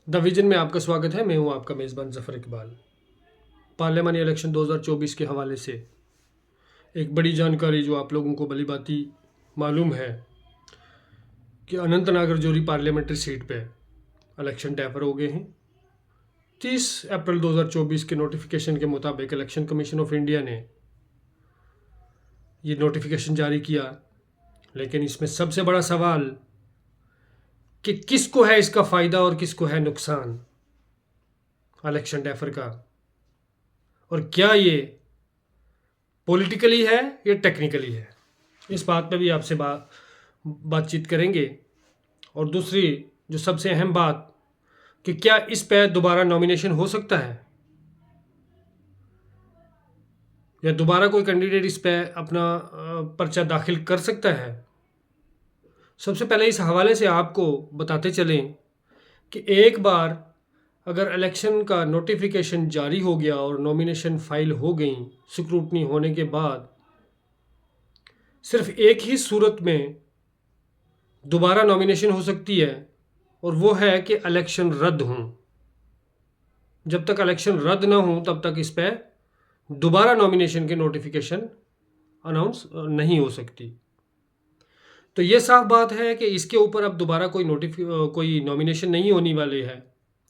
The vision में आपका स्वागत है। मैं हूं आपका मेज़बान ज़फ़र इकबाल। पार्लियामानी इलेक्शन 2024 के हवाले से एक बड़ी जानकारी जो आप लोगों को भली भांति मालूम है कि अनंतनाग राजौरी पार्लियामेंट्री सीट पे इलेक्शन टैपर हो गए हैं। 30 अप्रैल 2024 के नोटिफिकेशन के मुताबिक इलेक्शन कमीशन ऑफ इंडिया ने ये नोटिफिकेशन जारी किया, लेकिन इसमें सबसे बड़ा सवाल कि किसको है इसका फ़ायदा और किसको है नुकसान इलेक्शन टैपर का, और क्या ये पॉलिटिकली है या टेक्निकली है। इस बात पे भी आपसे बातचीत करेंगे। और दूसरी जो सबसे अहम बात कि क्या इस पे दोबारा नॉमिनेशन हो सकता है या दोबारा कोई कैंडिडेट इस पे अपना पर्चा दाखिल कर सकता है। सबसे पहले इस हवाले से आपको बताते चलें कि एक बार अगर इलेक्शन का नोटिफिकेशन जारी हो गया और नॉमिनेशन फाइल हो गई, स्क्रूटनी होने के बाद सिर्फ एक ही सूरत में दोबारा नॉमिनेशन हो सकती है, और वो है कि इलेक्शन रद्द हों। जब तक इलेक्शन रद्द ना हो तब तक इस पर दोबारा नॉमिनेशन के नोटिफिकेशन अनाउंस नहीं हो सकती। तो ये साफ बात है कि इसके ऊपर अब दोबारा कोई नॉमिनेशन नहीं होने वाली है,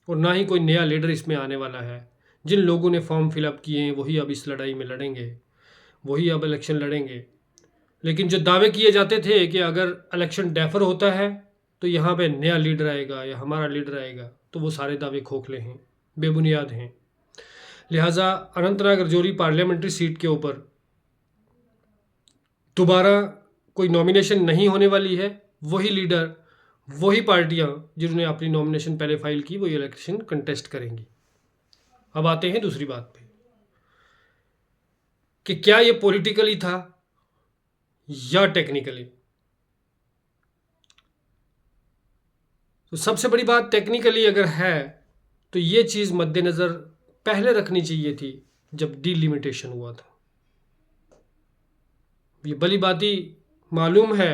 और ना ही कोई नया लीडर इसमें आने वाला है। जिन लोगों ने फॉर्म फिलअप किए हैं वही अब इस लड़ाई में लड़ेंगे, वही अब इलेक्शन लड़ेंगे। लेकिन जो दावे किए जाते थे कि अगर इलेक्शन डेफर होता है तो यहाँ पे नया लीडर आएगा या हमारा लीडर आएगा, तो वो सारे दावे खोखले हैं, बेबुनियाद हैं। लिहाजा अनंतनाग राजौरी पार्लियामेंट्री सीट के ऊपर दोबारा कोई नॉमिनेशन नहीं होने वाली है। वही लीडर, वही पार्टियां जिन्होंने अपनी नॉमिनेशन पहले फाइल की, वो इलेक्शन कंटेस्ट करेंगी। अब आते हैं दूसरी बात पे कि क्या ये पॉलिटिकली था या टेक्निकली। तो सबसे बड़ी बात, टेक्निकली अगर है तो ये चीज़ मद्देनज़र पहले रखनी चाहिए थी जब डिलिमिटेशन हुआ था। ये भली बाती मालूम है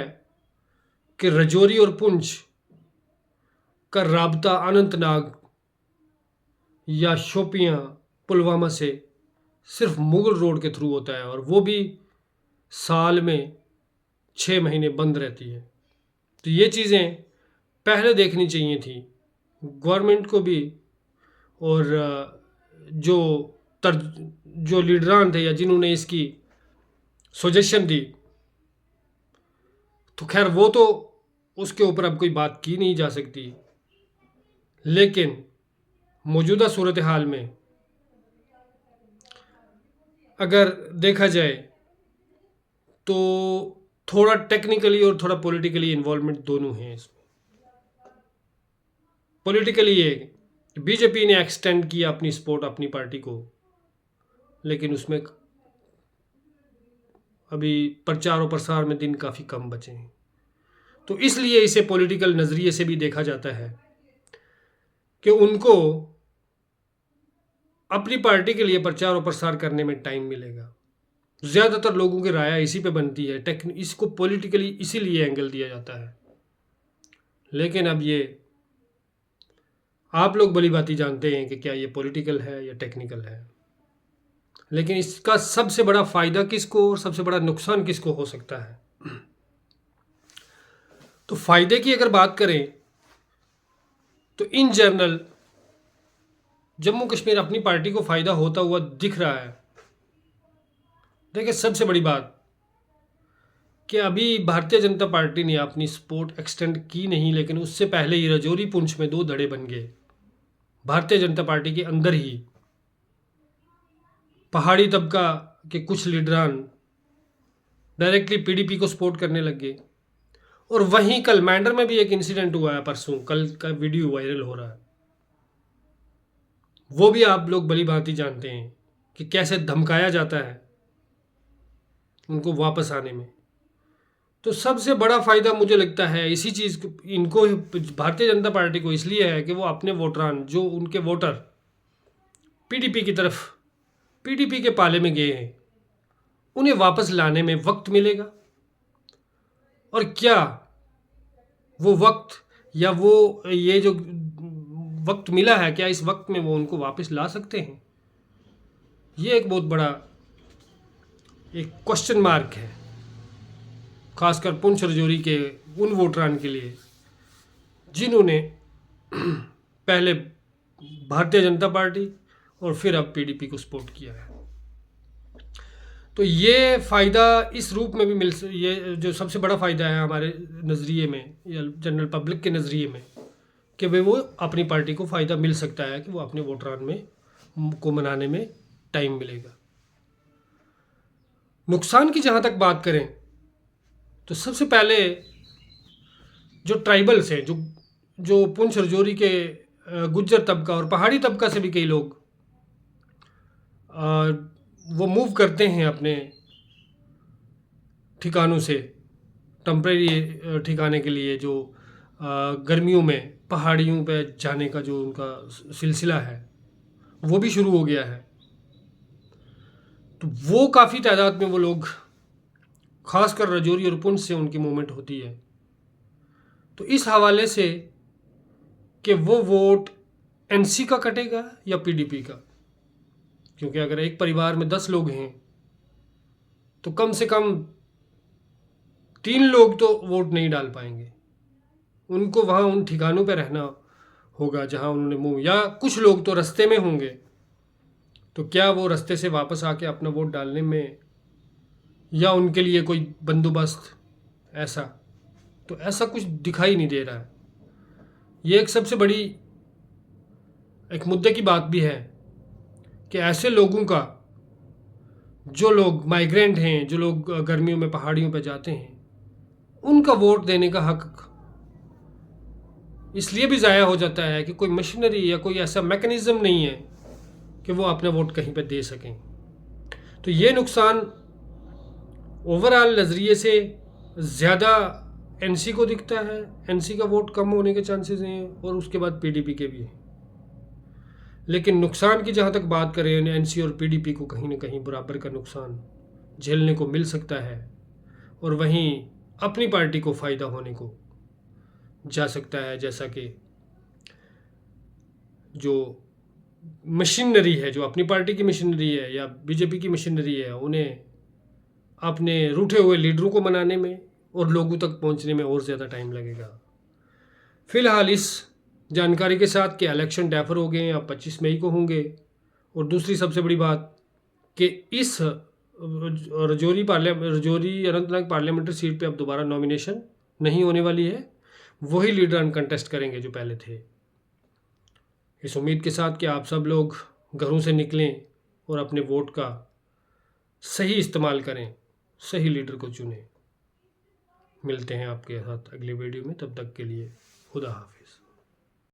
कि राजौरी और पुंछ का राबता अनंतनाग या शोपियां पुलवामा से सिर्फ मुगल रोड के थ्रू होता है, और वो भी साल में 6 महीने बंद रहती है। तो ये चीज़ें पहले देखनी चाहिए थी गवर्नमेंट को भी, और जो जो लीडरान थे या जिन्होंने इसकी सजेशन दी, तो खैर वो तो उसके ऊपर अब कोई बात की नहीं जा सकती। लेकिन मौजूदा सूरत हाल में अगर देखा जाए तो थोड़ा टेक्निकली और थोड़ा पॉलिटिकली इन्वॉल्वमेंट दोनों हैं इसमें। पॉलिटिकली ये बीजेपी ने एक्सटेंड किया अपनी सपोर्ट अपनी पार्टी को, लेकिन उसमें अभी प्रचार और प्रसार में दिन काफ़ी कम बचे हैं। तो इसलिए इसे पॉलिटिकल नज़रिए से भी देखा जाता है कि उनको अपनी पार्टी के लिए प्रचार और प्रसार करने में टाइम मिलेगा। ज़्यादातर लोगों की राय इसी पे बनती है, इसको पॉलिटिकली इसीलिए एंगल दिया जाता है। लेकिन अब ये आप लोग भली भांति जानते हैं कि क्या ये पॉलिटिकल है या टेक्निकल है। लेकिन इसका सबसे बड़ा फ़ायदा किसको और सबसे बड़ा नुकसान किसको हो सकता है। तो फ़ायदे की अगर बात करें तो इन जनरल जम्मू कश्मीर अपनी पार्टी को फ़ायदा होता हुआ दिख रहा है। देखिए, सबसे बड़ी बात कि अभी भारतीय जनता पार्टी ने अपनी सपोर्ट एक्सटेंड की नहीं, लेकिन उससे पहले ही राजौरी पुंछ में 2 धड़े बन गए। भारतीय जनता पार्टी के अंदर ही पहाड़ी तबका के कुछ लीडरान डायरेक्टली पीडीपी को सपोर्ट करने लग गए। और वहीं कल मैंडर में भी एक इंसिडेंट हुआ है, परसों कल का वीडियो वायरल हो रहा है, वो भी आप लोग भली भांति जानते हैं कि कैसे धमकाया जाता है उनको वापस आने में। तो सबसे बड़ा फ़ायदा मुझे लगता है इसी चीज़ को, इनको भारतीय जनता पार्टी को इसलिए है कि वो अपने वोटरान, जो उनके वोटर पीडीपी की तरफ, पीडीपी के पाले में गए हैं, उन्हें वापस लाने में वक्त मिलेगा। और क्या वो वक्त या वो ये जो वक्त मिला है, क्या इस वक्त में वो उनको वापस ला सकते हैं? ये एक बहुत बड़ा एक क्वेश्चन मार्क है, खासकर पुंछ रजौरी के उन वोटरान के लिए जिन्होंने पहले भारतीय जनता पार्टी और फिर अब पीडीपी को सपोर्ट किया है। तो ये फ़ायदा इस रूप में भी ये जो सबसे बड़ा फ़ायदा है हमारे नज़रिए में या जनरल पब्लिक के नज़रिए में, कि भाई वो अपनी पार्टी को फ़ायदा मिल सकता है कि वो अपने वोटरान में को मनाने में टाइम मिलेगा। नुकसान की जहाँ तक बात करें तो सबसे पहले जो ट्राइबल्स हैं, जो पुंछ रजौरी के गुज्जर तबका और पहाड़ी तबका से भी कई लोग वो मूव करते हैं अपने ठिकानों से टेम्परेरी ठिकाने के लिए, जो गर्मियों में पहाड़ियों पे जाने का जो उनका सिलसिला है वो भी शुरू हो गया है। तो वो काफ़ी तादाद में वो लोग, खासकर रजौरी और पुंछ से उनकी मूवमेंट होती है। तो इस हवाले से कि वो वोट एनसी का कटेगा या पीडीपी का, क्योंकि अगर एक परिवार में 10 लोग हैं तो कम से कम 3 लोग तो वोट नहीं डाल पाएंगे। उनको वहाँ उन ठिकानों पे रहना होगा जहाँ उन्होंने मूव, या कुछ लोग तो रास्ते में होंगे। तो क्या वो रास्ते से वापस आके अपना वोट डालने में, या उनके लिए कोई बंदोबस्त ऐसा, तो ऐसा कुछ दिखाई नहीं दे रहा है। ये एक सबसे बड़ी एक मुद्दे की बात भी है कि ऐसे लोगों का, जो लोग माइग्रेंट हैं, जो लोग गर्मियों में पहाड़ियों पर जाते हैं, उनका वोट देने का हक इसलिए भी ज़ाया हो जाता है कि कोई मशीनरी या कोई ऐसा मैकेनिज़्म नहीं है कि वो अपना वोट कहीं पर दे सकें। तो ये नुकसान ओवरऑल नज़रिए से ज़्यादा एनसी को दिखता है, एनसी का वोट कम होने के चांसेस हैं, और उसके बाद पीडीपी के भी हैं। लेकिन नुकसान की जहाँ तक बात करें, एनसी और पीडीपी को कहीं ना कहीं बराबर का नुकसान झेलने को मिल सकता है, और वहीं अपनी पार्टी को फ़ायदा होने को जा सकता है। जैसा कि जो मशीनरी है, जो अपनी पार्टी की मशीनरी है या बीजेपी की मशीनरी है, उन्हें अपने रूठे हुए लीडरों को मनाने में और लोगों तक पहुंचने में और ज़्यादा टाइम लगेगा। फ़िलहाल इस जानकारी के साथ कि इलेक्शन डेफर हो गए हैं, अब 25 मई को होंगे। और दूसरी सबसे बड़ी बात कि इस रजौरी अनंतनाग पार्लियामेंट्री सीट पे अब दोबारा नॉमिनेशन नहीं होने वाली है, वही लीडर अनकंटेस्ट करेंगे जो पहले थे। इस उम्मीद के साथ कि आप सब लोग घरों से निकलें और अपने वोट का सही इस्तेमाल करें, सही लीडर को चुनें। मिलते हैं आपके साथ अगले वीडियो में, तब तक के लिए खुदा हाफिज़।